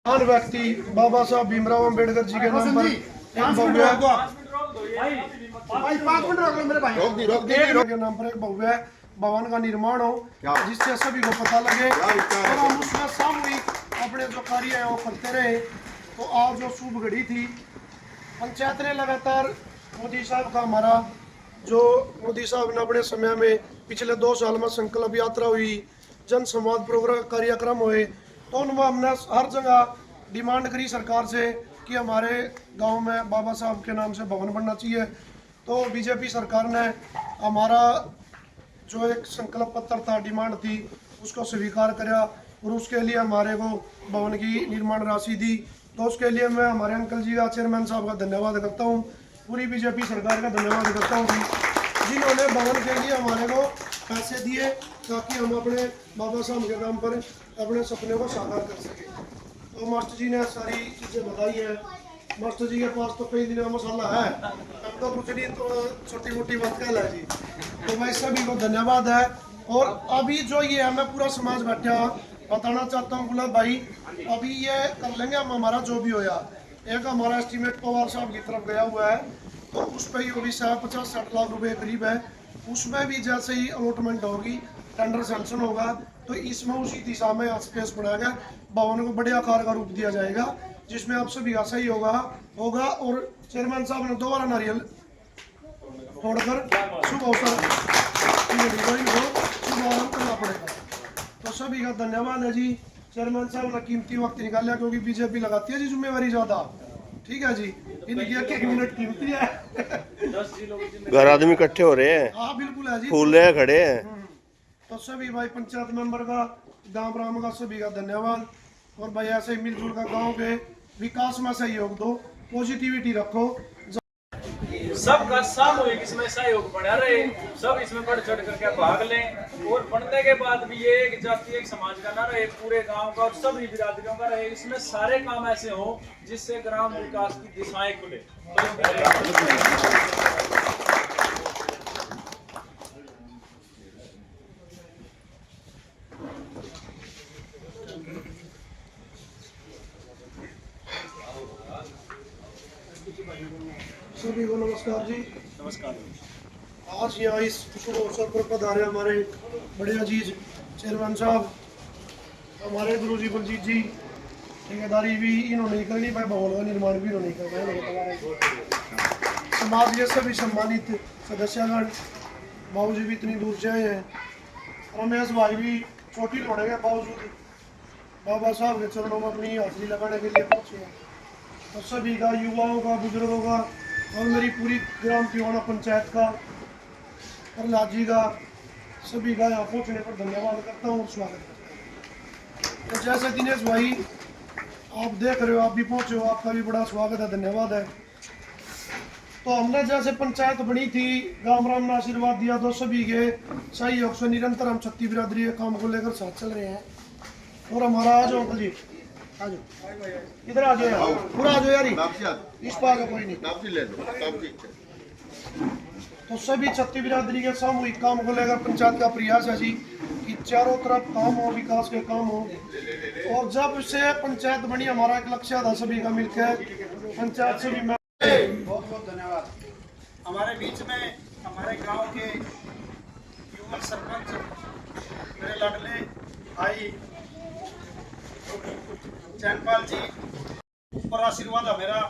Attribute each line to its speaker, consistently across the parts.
Speaker 1: महान व्यक्ति बाबा साहब भीमराव अंबेडकर जी के नाम पर के नाम पर एक भव्य भवन का निर्माण हो, जिससे सभी को पता लगे और हम उसमें सामूहिक अपने जो कार्य है वो करते रहे। तो आज जो शुभ घड़ी थी, पंचायत ने लगातार मोदी साहब का हमारा जो मोदी साहब ने अपने समय में पिछले 2 साल में संकल्प यात्रा हुई, जन संवाद प्रोग्राम कार्यक्रम हुए, तो उनमें हमने हर जगह डिमांड करी सरकार से कि हमारे गांव में बाबा साहब के नाम से भवन बनना चाहिए। तो बीजेपी सरकार ने हमारा जो एक संकल्प पत्र था, डिमांड थी, उसको स्वीकार करा और उसके लिए हमारे को भवन की निर्माण राशि दी। तो उसके लिए मैं हमारे अंकल जी का, चेयरमैन साहब का धन्यवाद करता हूँ, पूरी बीजेपी सरकार का धन्यवाद करता हूँ जिन्होंने भवन के लिए हमारे को पैसे दिए ताकि हम अपने बाबा साहब के काम पर अपने सपने को साकार कर सकें। तो मास्टर जी ने सारी चीज़ें बताई है। मास्टर जी के पास तो कई दिनों मसाला है, अब तो कुछ नहीं, तो छोटी मोटी बात कह है जी। तो भाई सभी को धन्यवाद है। और अभी जो ये है, मैं पूरा समाज बैठा बताना चाहता हूँ गुलाब भाई, अभी ये कर लेंगे हम, हमारा जो भी होया। एक हमारा एस्टीमेट पवार साहब की तरफ गया हुआ है, तो उस पर ही भी 50-60 लाख रुपए करीब है। उसमें भी जैसे ही अलॉटमेंट होगी, टेंडर सैंक्शन होगा, तो इसमें उसी दिशा में स्पेस पड़ेगा, भवन को बड़े आकार का रूप दिया जाएगा, जिसमें आप सभी का सही होगा। और चेयरमैन साहब ने दोबारा नारियल तोड़कर शुभ अवसर शुभ आरंभ करना पड़ेगा। तो सभी का धन्यवाद है जी। चेयरमैन साहब ने कीमती वक्त निकाला, क्योंकि बीजेपी लगाती है जी जिम्मेवारी ज्यादा। ठीक है जी, इनकी 1 मिनट कीमती है।
Speaker 2: घर आदमी इकट्ठे हो रहे हैं।
Speaker 1: हाँ बिल्कुल है जी,
Speaker 2: फूल रहे खड़े हैं।
Speaker 1: तो सभी भाई पंचायत मेंबर का, गांव राम का सभी का धन्यवाद। और भाई ऐसे ही मिलजुल कर गांव के विकास में सहयोग दो, पॉजिटिविटी रखो,
Speaker 3: सबका सामूहिक इसमें सहयोग बना रहे, सब इसमें बढ़ चढ़ करके भाग लें। और बढ़ने के बाद भी ये एक जाति एक समाज का ना रहे, पूरे गांव का और सभी बिरादरियों का रहे। इसमें सारे काम ऐसे हो जिससे ग्राम विकास की दिशाएं खुले।
Speaker 1: सभी को नमस्कार जी।
Speaker 3: नमस्कार।
Speaker 1: आज यहाँ इस शुभ अवसर पर पधारे हमारे बड़े अजीज चेयरमैन साहब, हमारे गुरु जी बलजीत जी, ठेकेदारी भी इन्होंने ही करनी, भाई भवन का निर्माण भी इन्होंने करना है। समाज के सभी सम्मानित सदस्यगण, बाबू जी भी इतनी दूर से आए हैं, रमेश भाई भी चोटी तोड़ने के बावजूद बाबा साहब के चरणों में अपनी हाजिरी लगाने के लिए पहुंचे हैं। तो सभी का, युवाओं का, बुजुर्गों का और मेरी पूरी ग्राम पिवाना पंचायत का, प्रहलाद जी का, सभी का यहाँ पहुँचने पर धन्यवाद करता हूँ और स्वागत करता हूँ। तो जैसे दिनेश भाई आप देख रहे हो, आप भी पहुँचे हो, आपका भी बड़ा स्वागत है, धन्यवाद है। तो हमने जैसे पंचायत बनी थी, राम राम ने आशीर्वाद दिया, तो सभी के सहयोग से निरंतर हम छत्ती बिरादरी के काम को लेकर साथ चल रहे हैं। और हमारा आ जाओ अंकल जी, आ जाओ, इधर आ जाओ, पूरा आ जाओ यार, इस पार कोई नहीं। तो सभी छत्ती बिरादरी के सामूहिक काम को लेकर पंचायत का प्रयास है जी कि चारों तरफ काम हो, विकास के काम हो। और जब से पंचायत बनी, हमारा एक लक्ष्य था सभी का मिलकर पंचायत से भी।
Speaker 4: बहुत बहुत धन्यवाद। हमारे बीच में हमारे गांव के युवा सरपंच मेरे लाडले भाई चैनपाल जी, और आशीर्वाद मेरा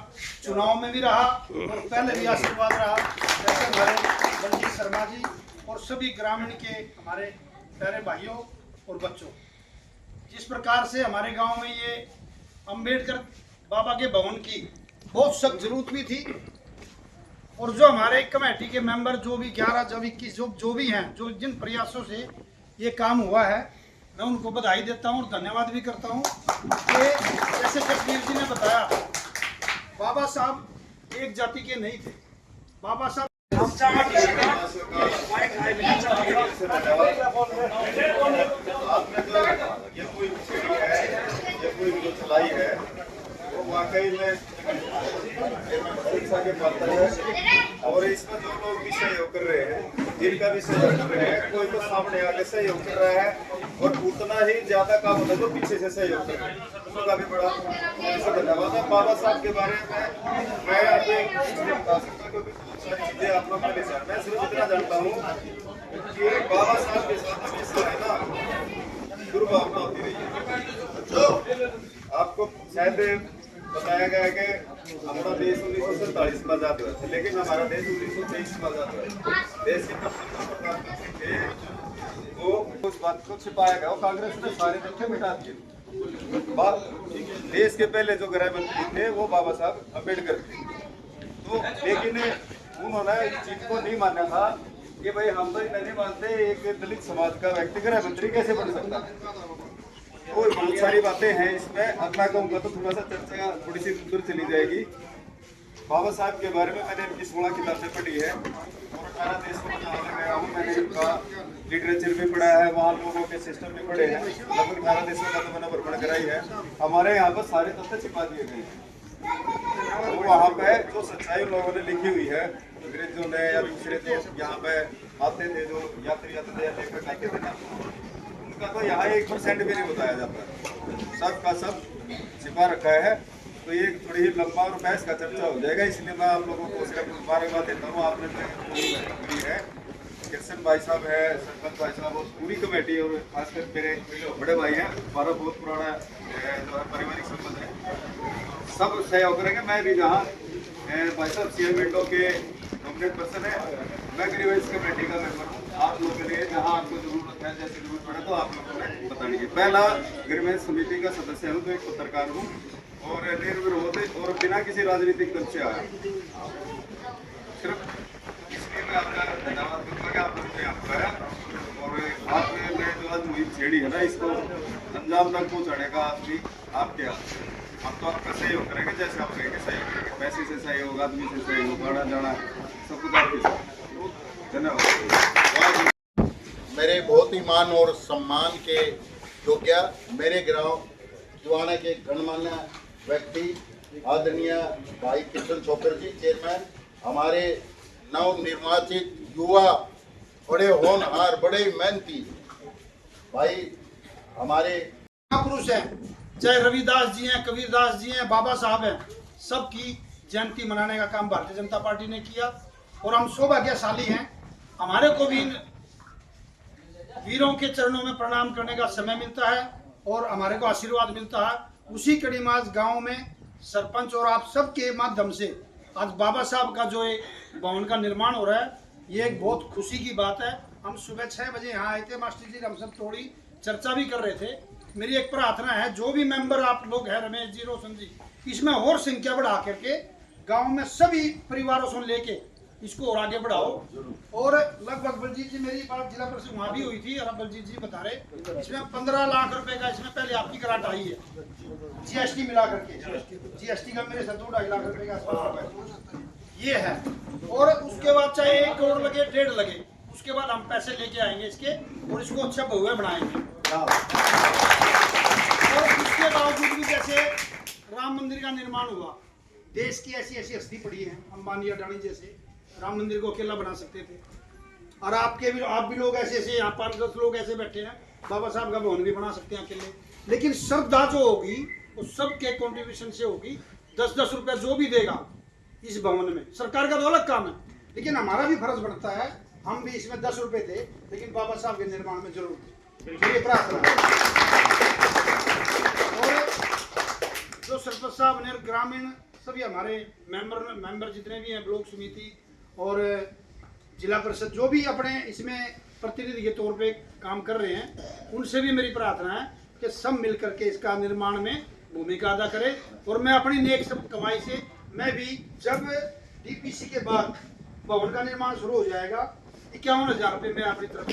Speaker 4: चुनाव में भी रहा और पहले भी आशीर्वाद रहा, जैसे हमारे बलजीत शर्मा जी और सभी ग्रामीण के हमारे प्यारे भाइयों और बच्चों। जिस प्रकार से हमारे गांव में ये अंबेडकर बाबा के भवन की बहुत सख्त जरूरत भी थी, और जो हमारे कमेटी के मेंबर जो भी 11 जब 21 जो भी हैं, जो जिन प्रयासों से ये काम हुआ है, मैं उनको बधाई देता हूँ और धन्यवाद भी करता हूँ। कि जैसे कश्मीर जी ने बताया, बाबा साहब एक जाति के नहीं थे, बाबा साहब
Speaker 5: वाकई में शिक्षा के पात्र है। और इसमें जो लोग भी सहयोग कर रहे हैं, जिनका भी सहयोग कर रहे हैं, कोई तो सामने आके सहयोग कर रहा है और उतना उतना ही ज्यादा काम होता है जो पीछे से सहयोग करते हैं, उसको काफी बड़ा धन्यवाद है। बाबा साहब के बारे में मैं अभी नहीं बता सकता क्योंकि बहुत सारी चीजें आप लोग पहले से, मैं सिर्फ इतना जानता हूँ कि बाबा साहब के साथ हमेशा है ना दुर्भावना होती रही है। आपको शायद बताया गया है कि हमारा देश 1947 में आजाद हुआ था, लेकिन हमारा देश 1923 में आजाद हुआ। देश के प्रधानमंत्री थे वो उस बात को छिपाया गया, कांग्रेस ने सारे तथ्य मिटा दिए। देश के पहले जो गृह मंत्री थे वो बाबा साहब अम्बेडकर थे, तो लेकिन उन्होंने इस चीज को नहीं माना था कि भाई हम तो इतना नहीं मानते एक दलित समाज का व्यक्ति गृह मंत्री कैसे बन सकता है। और बहुत सारी बातें हैं इसमें, अब मैं कहूँगा तो थोड़ा सा चर्चा थोड़ी सी दूर चली जाएगी। बाबा साहब के बारे में मैंने इनकी 16 किताबें पढ़ी है और 18 देशों में जहाँ मैं गया हूँ मैंने इनका लिटरेचर भी पढ़ा है, वहाँ लोगों के सिस्टम भी पढ़े हैं। लगभग 18 देशों का तो मैंने भ्रमण कराई है। हमारे यहाँ पर सारे तथ्य छिपा दिए गए हैं, तो वहाँ पे जो सच्चाई लोगों ने लिखी हुई है, अंग्रेजों ने या दूसरे जो यहाँ पे आते थे, जो यात्री आते थे लेकर आते थे ना, उनका तो यहाँ 1% भी नहीं बताया जाता, सब का सब छिपा रखा है। तो ये थोड़ी ही लंबा और बहस का चर्चा हो जाएगा, इसलिए मैं आप लोगों को सिर्फ मुबारकबाद देता हूँ। आपने जो है कृष्ण भाई साहब है, सरपंच भाई साहब और पूरी कमेटी और खासकर मेरे बड़े भाई हैं, हमारा बहुत पुराना जो है पारिवारिक संबंध है, सब सहयोग करेंगे। मैं भी जहाँ भाई साहब सीएम विंडो के नॉमिनेट पर्सन है, मैं ग्रीवेंस कमेटी का मेंबर हूँ। आप लोगों के लिए जहाँ आपको जरूरत है, जैसे जरूरत पड़े तो आप लोगों ने बतानी है। पहला ग्रीवेंस समिति का सदस्य हूँ, तो एक पत्रकार हूँ और निर्विरोध और बिना किसी राजनीतिक दल से आया। सिर्फ इसलिए मैं आपका धन्यवाद करूँगा कि आप लोगों ने यहाँ पर आया और आपने जो आज मुहिम छेड़ी है ना, इसको अंजाम तक पहुँचाने का भी आपके हाथ। हम तो आपका सहयोग करेंगे, जैसे आप कहेंगे सहयोग करेंगे, पैसे से सहयोग, आदमी से सहयोग, आना जाना सब कुछ आपके साथ। धन्यवाद।
Speaker 6: मेरे बहुत ही मान और सम्मान के योग्य मेरे गाँव जुआना के गणमान्य व्यक्ति आदरणीय भाई किशन छोकर जी चेयरमैन, हमारे नवनिर्वाचित युवा बड़े होनहार बड़े मेहनती भाई हमारे
Speaker 4: महापुरुष हैं, चाहे रविदास जी हैं, कबीरदास जी हैं, बाबा साहब हैं, सबकी जयंती मनाने का काम भारतीय जनता पार्टी ने किया और हम सौभाग्यशाली हैं। हमारे को भी इन वीरों के चरणों में प्रणाम करने का समय मिलता है और हमारे को आशीर्वाद मिलता है। उसी कड़ी में आज गाँव में सरपंच और आप सबके माध्यम से आज बाबा साहब का जो एक भवन का निर्माण हो रहा है, ये एक बहुत खुशी की बात है। हम सुबह 6 बजे यहाँ आए थे मास्टर जी, हम सब थोड़ी चर्चा भी कर रहे थे। मेरी एक प्रार्थना है, जो भी मेंबर आप लोग हैं, रमेश जी, रोशन जी, इसमें और संख्या बढ़ा करके गांव में सभी परिवारों से लेके इसको और आगे बढ़ाओ। और लगभग बलजीत जी, मेरी बात जिला परिषद वहाँ भी हुई थी और अब बलजीत जी बता रहे इसमें 15 लाख रुपए का इसमें पहले आपकी ग्रांट आई है, जीएसटी मिला करके। जीएसटी का मेरे साथ 2-2.5 लाख रुपए का आसपास ये है। और उसके बाद चाहे 1 करोड़ लगे, 1.5 लगे, उसके बाद हम पैसे लेके आएंगे इसके और इसको अच्छा भव्य बनाएंगे। और इसके बावजूद भी जैसे राम मंदिर का निर्माण हुआ, देश की ऐसी ऐसी हस्ती पड़ी है, अंबानी अडानी जैसे राम मंदिर को अकेला बना सकते थे। और आप भी लोग ऐसे ऐसे यहाँ 5-10 लोग ऐसे बैठे हैं, बाबा साहब का भवन भी बना सकते हैं अकेले। लेकिन श्रद्धा जो होगी वो सबके कंट्रीब्यूशन से होगी। 10-10 रुपये जो भी देगा इस भवन में, सरकार का तो अलग काम है, लेकिन हमारा भी फर्ज बनता है। हम भी इसमें 10 रुपये थे, लेकिन बाबा साहब के निर्माण में जरूर थे। ये प्रार्थना और जो सरपंच साहब ने ग्रामीण सभी हमारे मेंबर जितने भी हैं, ब्लॉक समिति और जिला परिषद जो भी अपने इसमें प्रतिनिधि के तौर पे काम कर रहे हैं, उनसे भी मेरी प्रार्थना है कि सब मिलकर के इसका निर्माण में भूमिका अदा करें। और मैं अपनी नेक सब कमाई से मैं भी, जब डीपीसी के बाद भवन का निर्माण शुरू हो जाएगा, 51,000 रुपये मैं अपनी तरफ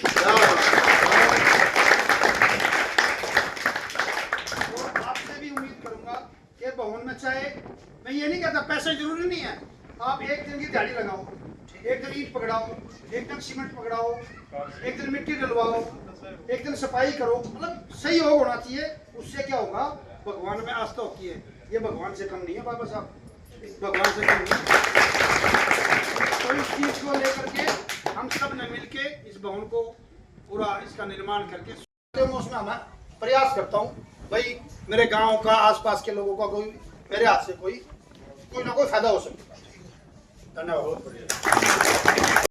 Speaker 4: और आपसे भी उम्मीद करूंगा कि भवन में, चाहे मैं ये नहीं कहता पैसे जरूरी नहीं है, आप एक दिन की दिहाड़ी लगाओ, एक दिन ईंट पकड़ाओ, एक दिन सीमेंट पकड़ाओ, एक दिन मिट्टी डलवाओ, एक दिन सफाई करो, मतलब सही होना चाहिए। उससे क्या होगा, भगवान में आस्था होती है। ये भगवान से कम नहीं है बाबा साहब, भगवान से कम नहीं। तो इस चीज को लेकर के हम सब ने मिलके इस भवन को पूरा इसका निर्माण करके मौसम प्रयास करता हूँ भाई मेरे गांव का आसपास के लोगों का कोई मेरे हाथ से कोई ना कोई फायदा हो सकता है। धन्यवाद।